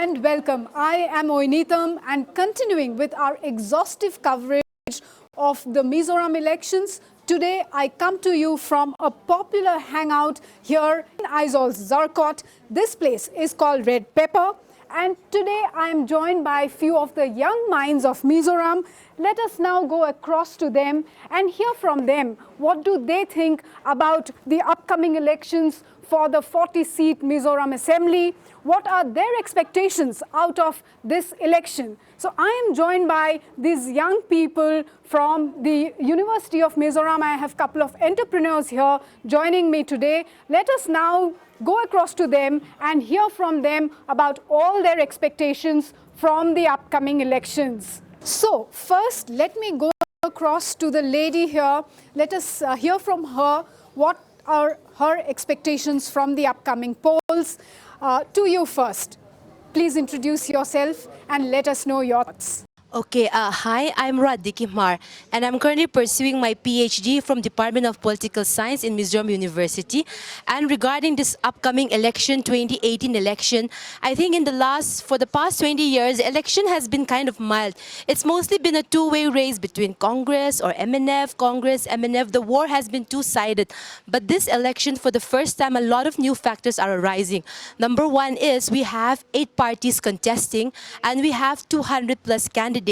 and welcome. I am Oinitham and continuing with our exhaustive coverage of the Mizoram elections. Today I come to you from a popular hangout here in Aizaul's Zarkot. This place is called Red Pepper, and today I am joined by a few of the young minds of Mizoram. Let us now go across to them and hear from them what do they think about the upcoming elections for the 40-seat Mizoram Assembly. What are their expectations out of this election? So I am joined by these young people from the University of Mizoram. I have a couple of entrepreneurs here joining me today. Let us now go across to them and hear from them about all their expectations from the upcoming elections. So first, let me go across to the lady here. Let us hear from her what are her expectations from the upcoming polls. To you first. Please introduce yourself and let us know your thoughts. Okay, hi, I'm Radhiki Mar, and I'm currently pursuing my PhD from Department of Political Science in Mizoram University. And regarding this upcoming election, 2018 election, I think for the past 20 years, the election has been kind of mild. It's mostly been a two-way race between Congress or MNF, Congress, MNF. The war has been two-sided. But this election, for the first time, a lot of new factors are arising. Number one is we have 8 parties contesting, and we have 200 plus candidates,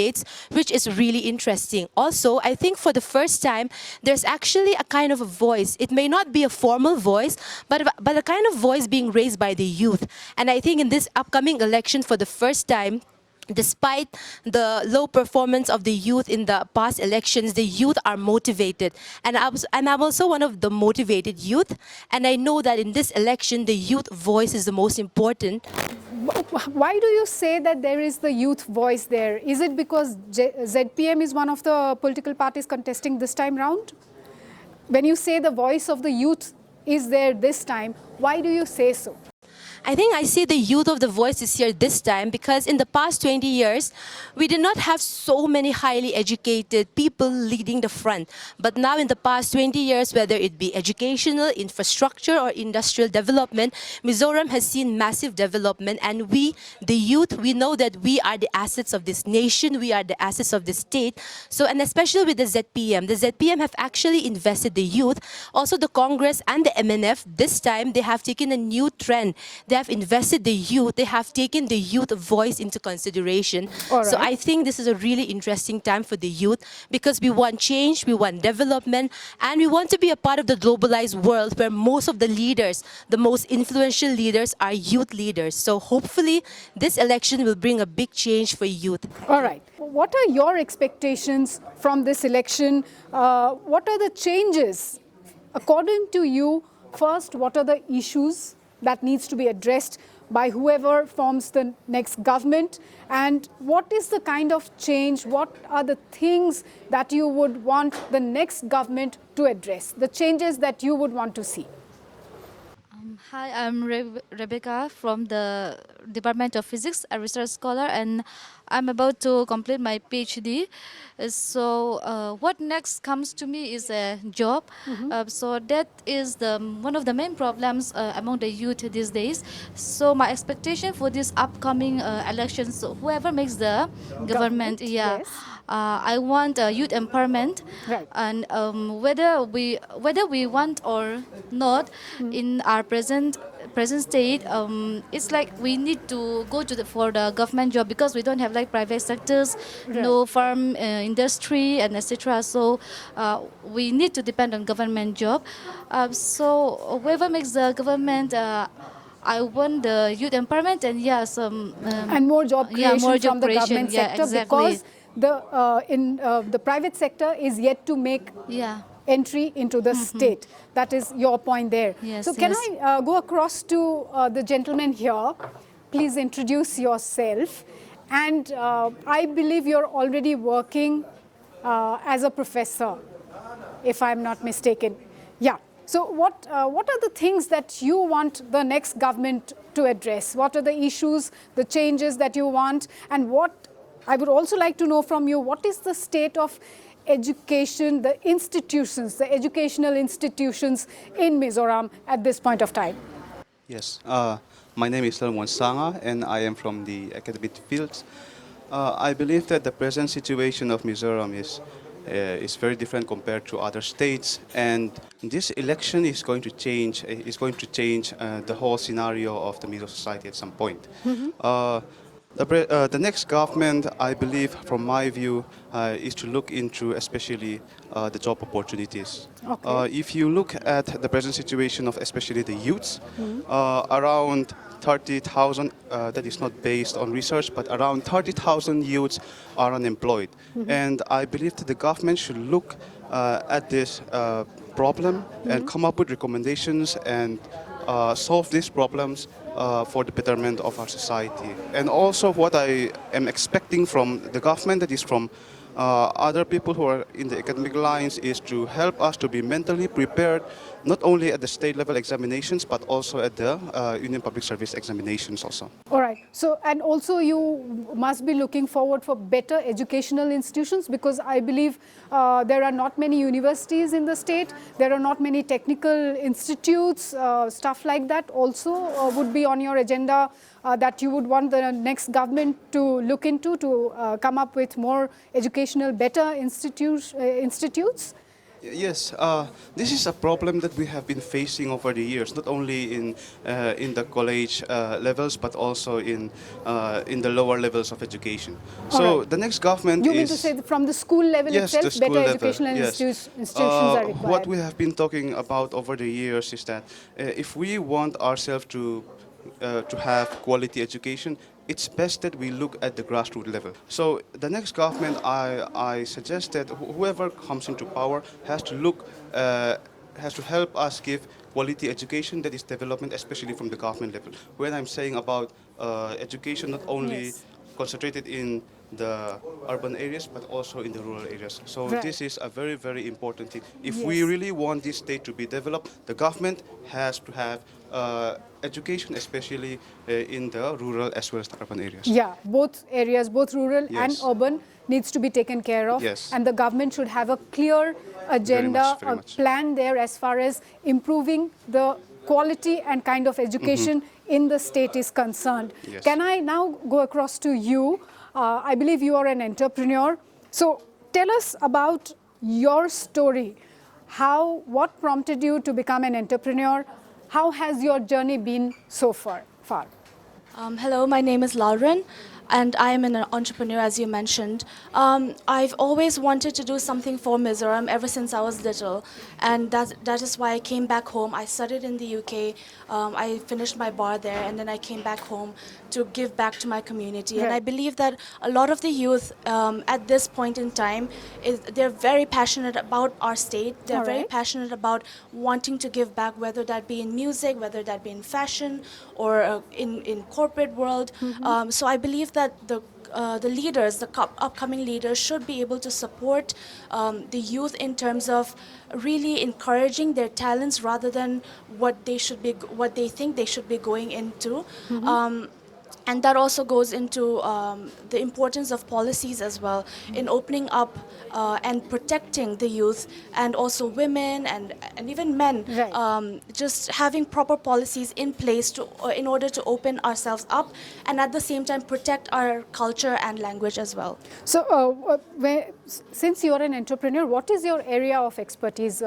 which is really interesting. Also, I think for the first time, there's actually a kind of a voice. It may not be a formal voice, but a kind of voice being raised by the youth. And I think in this upcoming election, for the first time, despite the low performance of the youth in the past elections, the youth are motivated. And I'm also one of the motivated youth. And I know that in this election, the youth voice is the most important. Why do you say that there is the youth voice there? Is it because ZPM is one of the political parties contesting this time round? When you say the voice of the youth is there this time, why do you say so? I think I say the youth of the voice is here this time because in the past 20 years, we did not have so many highly educated people leading the front. But now in the past 20 years, whether it be educational, infrastructure, or industrial development, Mizoram has seen massive development. And we, the youth, we know that we are the assets of this nation, we are the assets of the state. So, and especially with the ZPM have actually invested the youth. Also the Congress and the MNF, this time they have taken a new trend. They have invested the youth, they have taken the youth voice into consideration. Right. So I think this is a really interesting time for the youth because we want change, we want development, and we want to be a part of the globalized world where most of the leaders, the most influential leaders are youth leaders. So hopefully this election will bring a big change for youth. All right. What are your expectations from this election? What are the changes? According to you, first, what are the issues that needs to be addressed by whoever forms the next government, and what is the kind of change, what are the things that you would want the next government to address, the changes that you would want to see? Hi, I'm Rebecca from the Department of Physics, a research scholar, and I'm about to complete my PhD. So what next comes to me is a job. So that is one of the main problems among the youth these days. So my expectation for this upcoming elections, so whoever makes the government, yes. I want youth empowerment, right. And whether we want or not, in our present state, it's like we need to go for the government job because we don't have like private sectors, right. No farm industry and etc. So we need to depend on government job. So whoever makes the government, I want the youth empowerment and and more job creation, more job from the creation, government sector, exactly. because the private sector is yet to make entry into the state. That is your point there. Yes, so can I go across to the gentleman here? Please introduce yourself. And I believe you're already working as a professor, if I'm not mistaken. Yeah. So what are the things that you want the next government to address? What are the issues, the changes that you want? And what I would also like to know from you, what is the state of education, the institutions, the educational institutions in Mizoram at this point of time? Yes. My name is Salmon Sanga, and I am from the academic fields. I believe that the present situation of Mizoram is very different compared to other states, and this election is going to change the whole scenario of the Mizo society at some point. Uh, the next government, I believe, from my view, is to look into especially the job opportunities. Okay. If you look at the present situation of especially the youths, around 30,000, that is not based on research, but around 30,000 youths are unemployed. And I believe that the government should look at this problem and come up with recommendations and solve these problems for the betterment of our society. And also what I am expecting from the government, that is from other people who are in the academic lines, is to help us to be mentally prepared, not only at the state level examinations, but also at the Union Public Service examinations also. All right. So, and also you must be looking forward for better educational institutions, because I believe there are not many universities in the state, there are not many technical institutes, stuff like that also would be on your agenda that you would want the next government to look into to come up with more educational, better institutes? Yes, this is a problem that we have been facing over the years, not only in the college levels, but also in the lower levels of education. So right. the next government You is... mean to say that from the school level Yes, itself, the school better level, educational yes. institutions are required? What we have been talking about over the years is that if we want ourselves to have quality education, it's best that we look at the grassroots level. So the next government, I suggest that whoever comes into power has to look, has to help us give quality education, that is development, especially from the government level. When I'm saying about education, not only Yes. concentrated in the urban areas, but also in the rural areas. So Right. this is a very, very important thing. If we Yes. really want this state to be developed, the government has to have education, especially in the rural as well as the urban areas. Yeah, both areas, both rural and Yes. urban, needs to be taken care of. Yes. And the government should have a clear agenda, very a much. plan there as far as improving the quality and kind of education in the state is concerned. Yes. Can I now go across to you? I believe you are an entrepreneur. So tell us about your story. What prompted you to become an entrepreneur? How has your journey been so far? Hello, my name is Lauren, and I am an entrepreneur, as you mentioned. I've always wanted to do something for Mizoram ever since I was little, and that is why I came back home. I studied in the UK, I finished my bar there, and then I came back home to give back to my community. And I believe that a lot of the youth at this point in time, they're very passionate about our state. They're very passionate about wanting to give back, whether that be in music, whether that be in fashion, or in corporate world. So I believe that the leaders, the upcoming leaders, should be able to support the youth in terms of really encouraging their talents rather than what they think they should be going into. And that also goes into the importance of policies as well in opening up and protecting the youth and also women and even men. Right. Just having proper policies in place in order to open ourselves up and at the same time protect our culture and language as well. So since you are an entrepreneur, what is your area of expertise?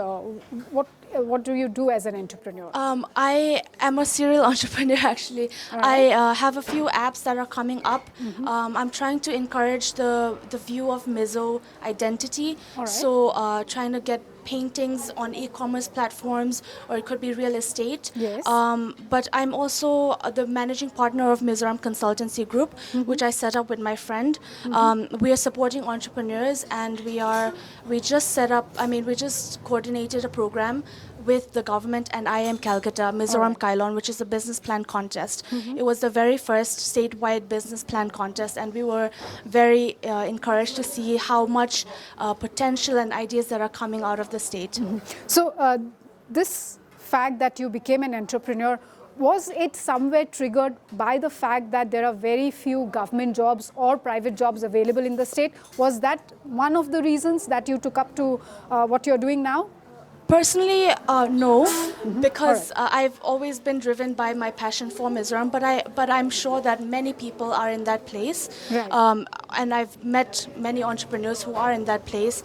What do you do as an entrepreneur? I am a serial entrepreneur actually. I have a few apps that are coming up. I'm trying to encourage the view of Mizo identity. So trying to get paintings on e-commerce platforms, or it could be real estate. Yes. But I'm also the managing partner of Mizoram Consultancy Group, which I set up with my friend. We are supporting entrepreneurs, and we just coordinated a program with the government and IIM Calcutta, Mizoram Kailon, which is a business plan contest. It was the very first statewide business plan contest, and we were very encouraged to see how much potential and ideas that are coming out of the state. So this fact that you became an entrepreneur, was it somewhere triggered by the fact that there are very few government jobs or private jobs available in the state? Was that one of the reasons that you took up to what you're doing now? Personally, no, because Alright. I've always been driven by my passion for Mizoram. But I'm sure that many people are in that place, Right. and I've met many entrepreneurs who are in that place.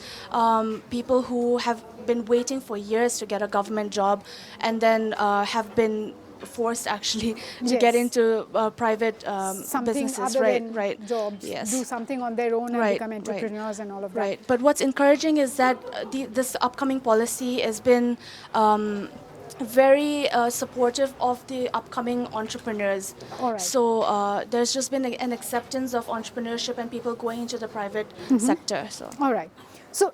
People who have been waiting for years to get a government job, and then have been forced actually to get Yes. into private Something businesses. other right, than right. jobs, Yes. do something on their own and Right, become right. entrepreneurs and all of that. Right, but what's encouraging is that this upcoming policy has been very supportive of the upcoming entrepreneurs. All right. So there's just been an acceptance of entrepreneurship and people going into the private sector. So. All right. So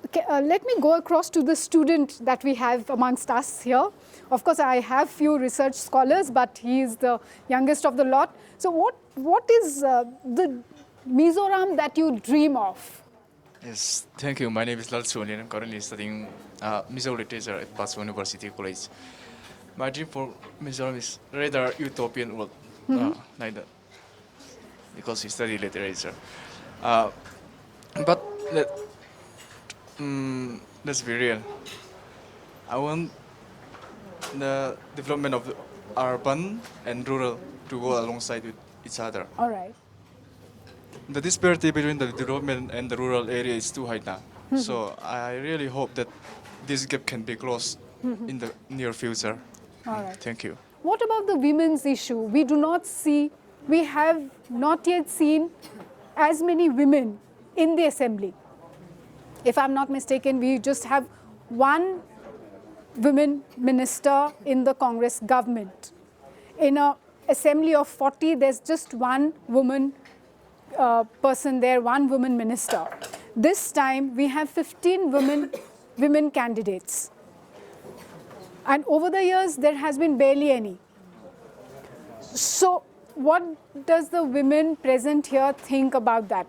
let me go across to the student that we have amongst us here. Of course, I have few research scholars, but he is the youngest of the lot. So what is the Mizoram that you dream of? Yes, thank you. My name is Lal Soni and I'm currently studying Mizo Literature at Pasco University College. My dream for Mizoram is rather utopian world, like that, because we study literature. But let's be real. I want the development of the urban and rural to go alongside with each other. All right. The disparity between the development and the rural area is too high now. So I really hope that this gap can be closed in the near future. All right. Thank you. What about the women's issue? We have not yet seen as many women in the assembly. If I'm not mistaken, we just have one women minister in the Congress government. In an assembly of 40, there's just one woman person there, one woman minister. This time, we have 15 women candidates. And over the years, there has been barely any. So what does the women present here think about that?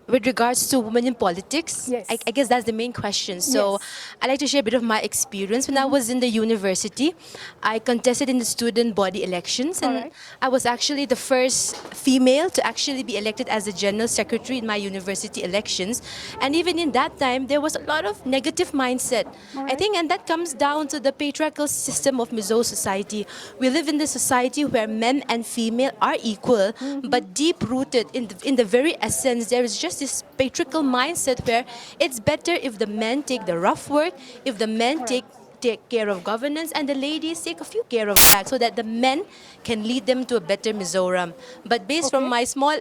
With regards to women in politics, Yes. I guess that's the main question. So Yes. I'd like to share a bit of my experience. When I was in the university, I contested in the student body elections, and Alright. I was actually the first female to actually be elected as the general secretary in my university elections. And even in that time, there was a lot of negative mindset. I Alright. think, and that comes down to the patriarchal system of Mizo society. We live in this society where men and female are equal, but deep-rooted in the very essence, there is just this patriarchal mindset where it's better if the men take the rough work, if the men take care of governance, and the ladies take a few care of that, so that the men can lead them to a better Mizoram. But based from my small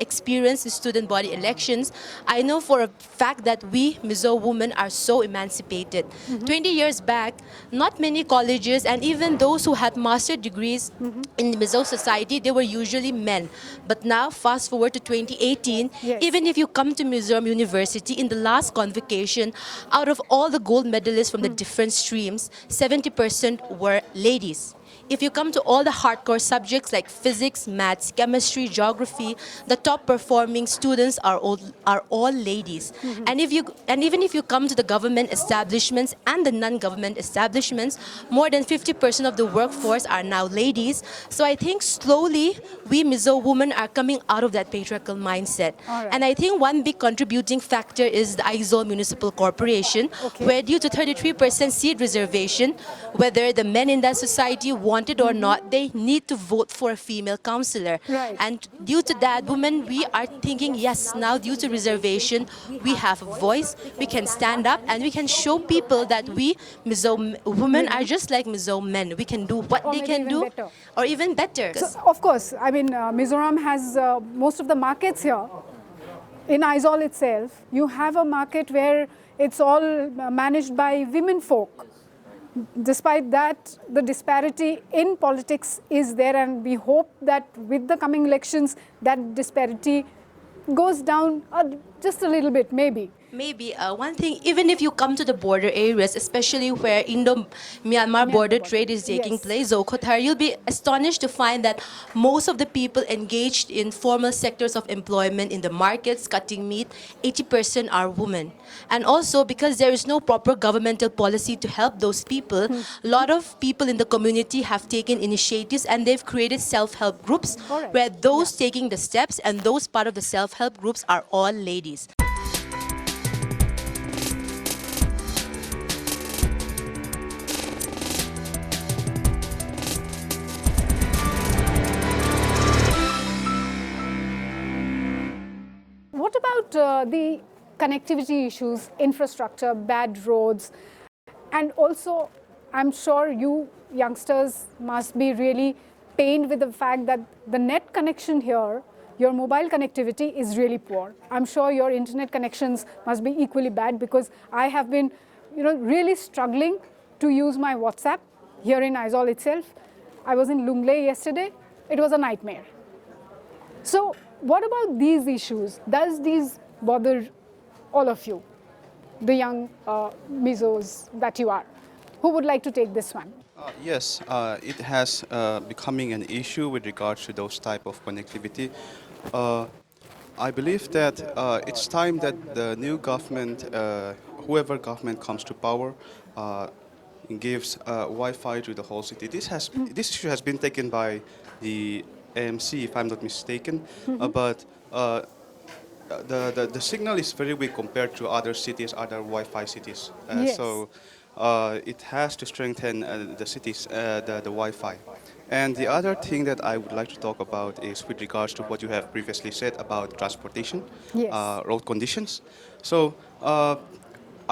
experience in student body elections, I know for a fact that we Mizo women are so emancipated. 20 years back, not many colleges, and even those who had master degrees in Mizo society, they were usually men. But now, fast forward to 2018, Yes. even if you come to Mizoram University, in the last convocation, out of all the gold medalists from the different streams, 70% were ladies. If you come to all the hardcore subjects like physics, maths, chemistry, geography, the top performing students are all ladies. And even if you come to the government establishments and the non-government establishments, more than 50% of the workforce are now ladies. So I think slowly we Mizo women are coming out of that patriarchal mindset. All right. And I think one big contributing factor is the Aizawl Municipal Corporation, Okay. where due to 33% seat reservation, whether the men in that society want it or not, they need to vote for a female councillor. Right. And due to that, women, we are thinking, yes, now due to reservation, we have a voice, we can stand up, and we can show people that we Mizo women are just like Mizo men. We can do what Or they maybe can even do, better. or even better. So, of course, I mean, Mizoram has most of the markets here. In Aizawl itself, you have a market where it's all managed by women folk. Despite that, the disparity in politics is there, and we hope that with the coming elections, that disparity goes down just a little bit, maybe. Maybe one thing, even if you come to the border areas, especially where Indo-Myanmar border trade is taking Yes. place, Zokothar, you'll be astonished to find that most of the people engaged in formal sectors of employment in the markets, cutting meat, 80% are women. And also, because there is no proper governmental policy to help those people, a lot of people in the community have taken initiatives and they've created self-help groups All right. where those taking the steps and those part of the self-help groups are all ladies. about the connectivity issues, infrastructure, bad roads, and also I'm sure you youngsters must be really pained with the fact that the net connection here, your mobile connectivity is really poor. I'm sure your internet connections must be equally bad, because I have been, really struggling to use my WhatsApp here in Aizawl itself. I was in Lunglei yesterday. It was a nightmare. So what about these issues? Does these bother all of you, the young Mizos that you are? Who would like to take this one? Yes, it has becoming an issue with regards to those type of connectivity. I believe that it's time that the new government, whoever government comes to power, gives Wi-Fi to the whole city. This issue has been taken by the AMC, if I'm not mistaken, but the signal is very weak compared to other cities, other Wi-Fi cities. Yes. So it has to strengthen the cities, the Wi-Fi. And the other thing that I would like to talk about is with regards to what you have previously said about transportation, Yes. road conditions. So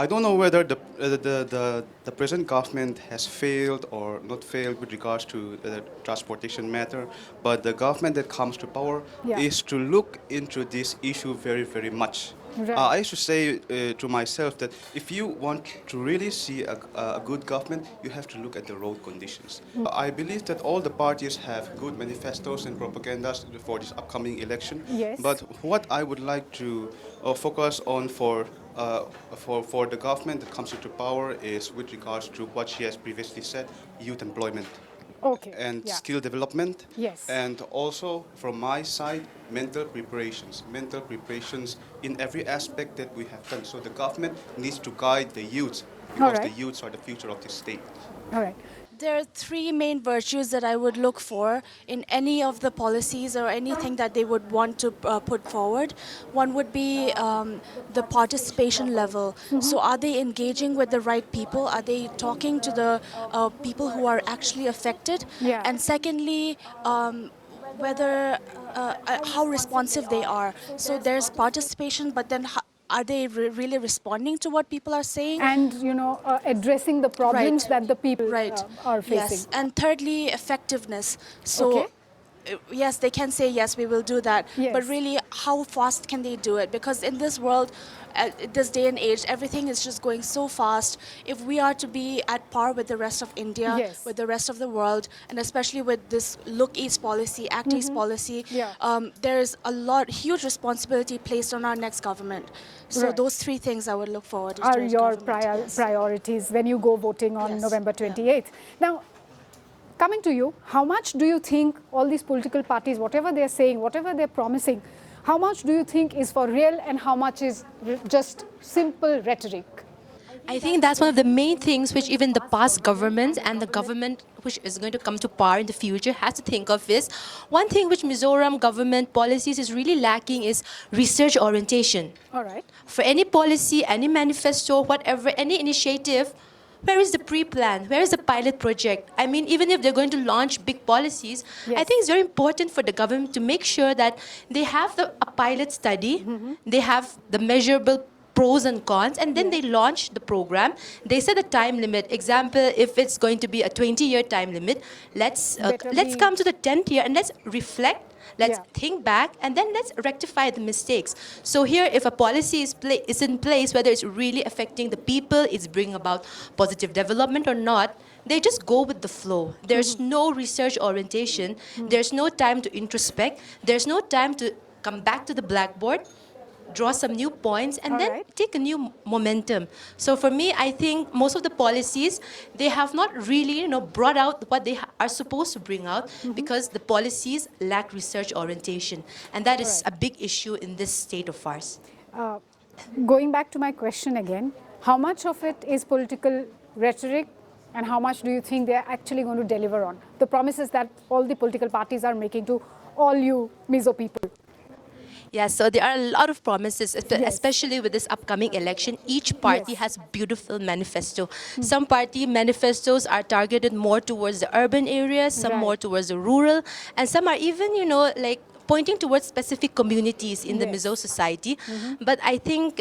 I don't know whether the present government has failed or not failed with regards to the transportation matter, but the government that comes to power Yeah. is to look into this issue very, very much. Right. I used to say to myself that if you want to really see a good government, you have to look at the road conditions. I believe that all the parties have good manifestos and propagandas for this upcoming election. Yes. But what I would like to focus on for the government that comes into power is with regards to what she has previously said, youth employment. Okay. And yeah. skill development. Yes. And also from my side, mental preparations in every aspect that we have done. So the government needs to guide the youth, because Alright. the youths are the future of this state. All right. There are three main virtues that I would look for in any of the policies or anything that they would want to put forward. One would be the participation level. So are they engaging with the right people? Are they talking to the people who are actually affected? Yeah. And secondly, whether how responsive they are. So there's participation, but then are they really responding to what people are saying? And, addressing the problems Right. that the people Right. are facing. Yes. And thirdly, effectiveness. So Okay. yes, they can say yes, we will do that. Yes. But really, how fast can they do it? Because in this world, this day and age, everything is just going so fast. If we are to be at par with the rest of India, Yes. with the rest of the world, and especially with this Look East policy, Act East policy, Yeah. there's a huge responsibility placed on our next government. So Right. those three things I would look forward to. Are as your government. Yes. priorities when you go voting on Yes. November 28th. Now, coming to you, how much do you think all these political parties, whatever they're saying, whatever they're promising, how much do you think is for real and how much is just simple rhetoric? I think that's one of the main things which even the past governments and the government which is going to come to power in the future has to think of is one thing which Mizoram government policies is really lacking is research orientation. All right. For any policy, any manifesto, whatever, any initiative, where is the pre-plan? Where is the pilot project? I mean, even if they're going to launch big policies, I Yes. think it's very important for the government to make sure that they have a pilot study, they have the measurable pros and cons, and then they launch the program. They set a time limit. Example, if it's going to be a 20-year time limit, let's Better come to the 10th year and let's reflect. Let's Yeah. think back and then let's rectify the mistakes. So here, if a policy is in place, whether it's really affecting the people, it's bringing about positive development or not, they just go with the flow. There's no research orientation. There's no time to introspect. There's no time to come back to the blackboard, draw some new points, and then Alright. take a new momentum. So for me, I think most of the policies, they have not really, brought out what they are supposed to bring out because the policies lack research orientation. And that is a big issue in this state of ours. Going back to my question again, how much of it is political rhetoric and how much do you think they're actually going to deliver on? The promises that all the political parties are making to all you Mizo people. Yeah, so there are a lot of promises, especially with this upcoming election. Each party Yes. has beautiful manifesto. Some party manifestos are targeted more towards the urban areas, some Right. more towards the rural, and some are even, like pointing towards specific communities in the Yes. Mizo society. But I think,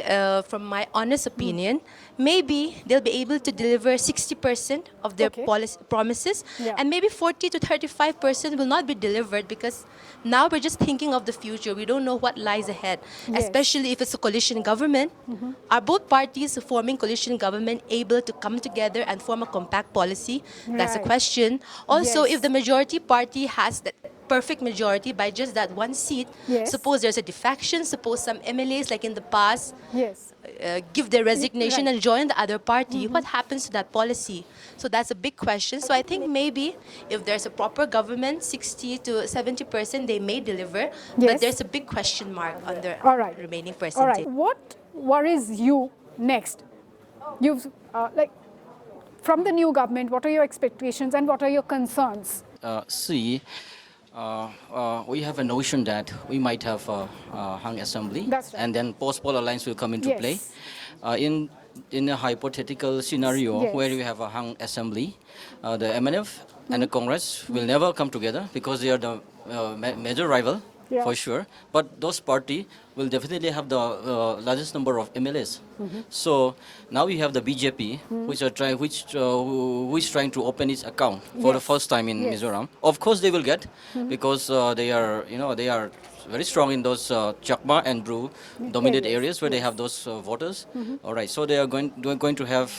from my honest opinion, maybe they'll be able to deliver 60% of their Okay. promises, Yeah. and maybe 40 to 35% will not be delivered, because now we're just thinking of the future. We don't know what lies ahead, Yes. especially if it's a coalition government. Are both parties forming coalition government able to come together and form a compact policy? That's a Right. question. Also, Yes. if the majority party has that perfect majority by just that one seat, Yes. suppose there's a defection, suppose some MLAs, like in the past, Yes. give their resignation right. and join the other party, what happens to that policy? So that's a big question. So I think maybe if there's a proper government, 60 to 70% they may deliver, Yes. but there's a big question mark on the All right. remaining All percentage. right. What worries you next? You've like from the new government. What are your expectations and what are your concerns? We have a notion that we might have a hung assembly, That's right. and then post-poll alliance will come into Yes. play. In a hypothetical scenario Yes. where we have a hung assembly, the MNF and the Congress will never come together because they are the major rival. Yeah. For sure, but those party will definitely have the largest number of MLAs. So now we have the BJP, which are who is trying to open its account for the Yes. first time in Yes. Mizoram. Of course, they will get because they are very strong in those Chakma and Bru dominated areas where they have those voters. All right, so they are going to have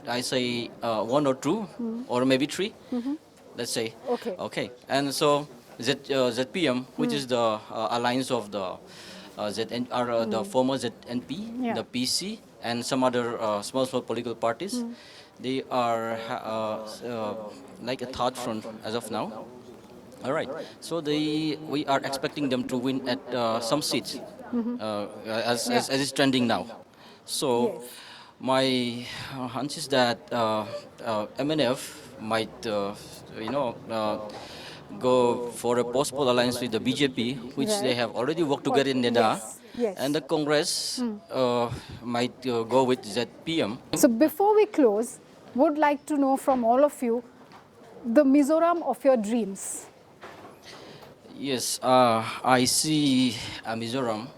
I say one or two or maybe three. Let's say. Okay. Okay, and so ZPM, which is the alliance of the the former ZNP, Yeah. the PC, and some other small political parties. They are like a third front as of now. All right. So we are expecting them to win at some seats, as is trending now. So Yes. my hunch is that MNF might, go for a post-poll alliance with the BJP, which they Right. have already worked together in Neda, Yes. Yes. and the Congress might go with ZPM. So before we close, would like to know from all of you the Mizoram of your dreams. Yes, I see a Mizoram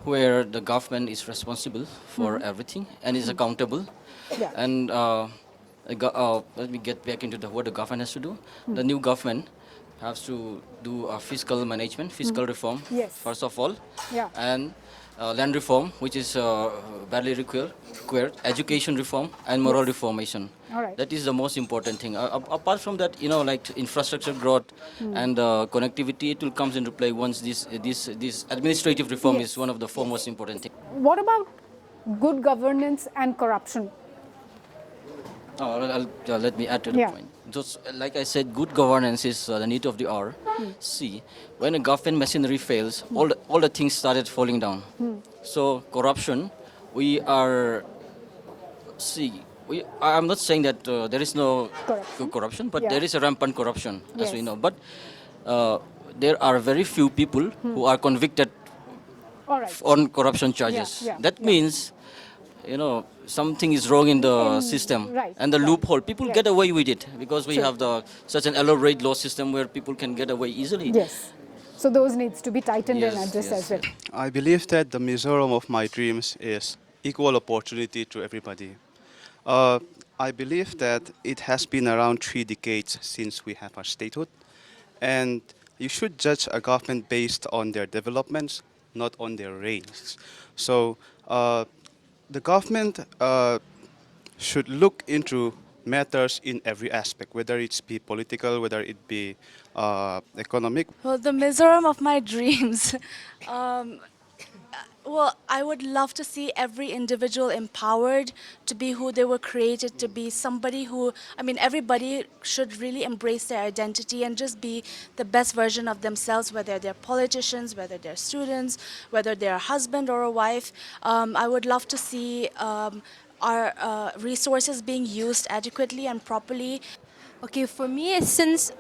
where the government is responsible for everything and is accountable. Yeah. And let me get back into what the government has to do. The new government has to do fiscal management, fiscal reform, Yes. first of all, Yeah. and land reform, which is badly required, education reform, and moral reformation. All right. That is the most important thing. Apart from that, like infrastructure growth and connectivity, it will comes into play once this administrative reform Yes. is one of the foremost important things. What about good governance and corruption? Let me add to the Yeah. point. Just like I said, good governance is the need of the hour. See, when a government machinery fails, all the things started falling down. So corruption, we are I'm not saying that there is no corruption, but Yeah. there is a rampant corruption, as we Yes. know. But there are very few people who are convicted All right. on corruption charges. yeah, That yeah. means, something is wrong in the system right, and the right, loophole. People right. get away with it because we True. have such an elaborate law system where people can get away easily. Yes. So those needs to be tightened Yes, and addressed yes, as well. I believe that the Mizoram of my dreams is equal opportunity to everybody. I believe that it has been around 3 decades since we have our statehood, and you should judge a government based on their developments, not on their reigns. So the government should look into matters in every aspect, whether it be political, whether it be economic. Well, the Mizoram of my dreams. Well, I would love to see every individual empowered to be who they were created to be. Somebody who, everybody should really embrace their identity and just be the best version of themselves, whether they're politicians, whether they're students, whether they're a husband or a wife. I would love to see our resources being used adequately and properly. Okay, for me, since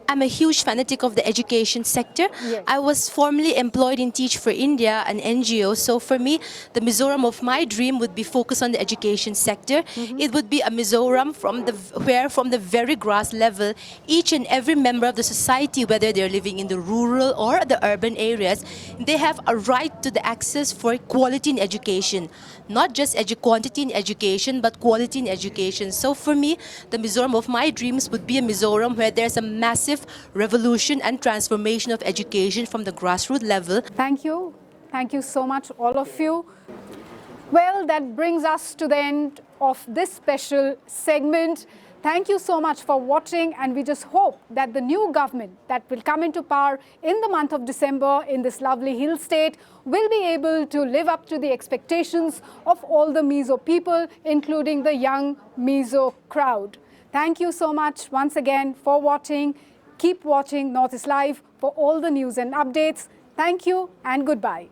I'm a huge fanatic of the education sector. Yes. I was formerly employed in Teach for India, an NGO. So for me, the Mizoram of my dream would be focused on the education sector. It would be a Mizoram where from the very grass level, each and every member of the society, whether they're living in the rural or the urban areas, they have a right to the access for quality in education. Not just quantity in education, but quality in education. So for me, the Mizoram of my dreams would be a Mizoram where there's a massive revolution and transformation of education from the grassroots level. Thank you. Thank you so much, all of you. Well, that brings us to the end of this special segment. Thank you so much for watching, and we just hope that the new government that will come into power in the month of December in this lovely hill state will be able to live up to the expectations of all the Mizo people, including the young Mizo crowd. Thank you so much once again for watching. Keep watching Northeast Live for all the news and updates. Thank you and goodbye.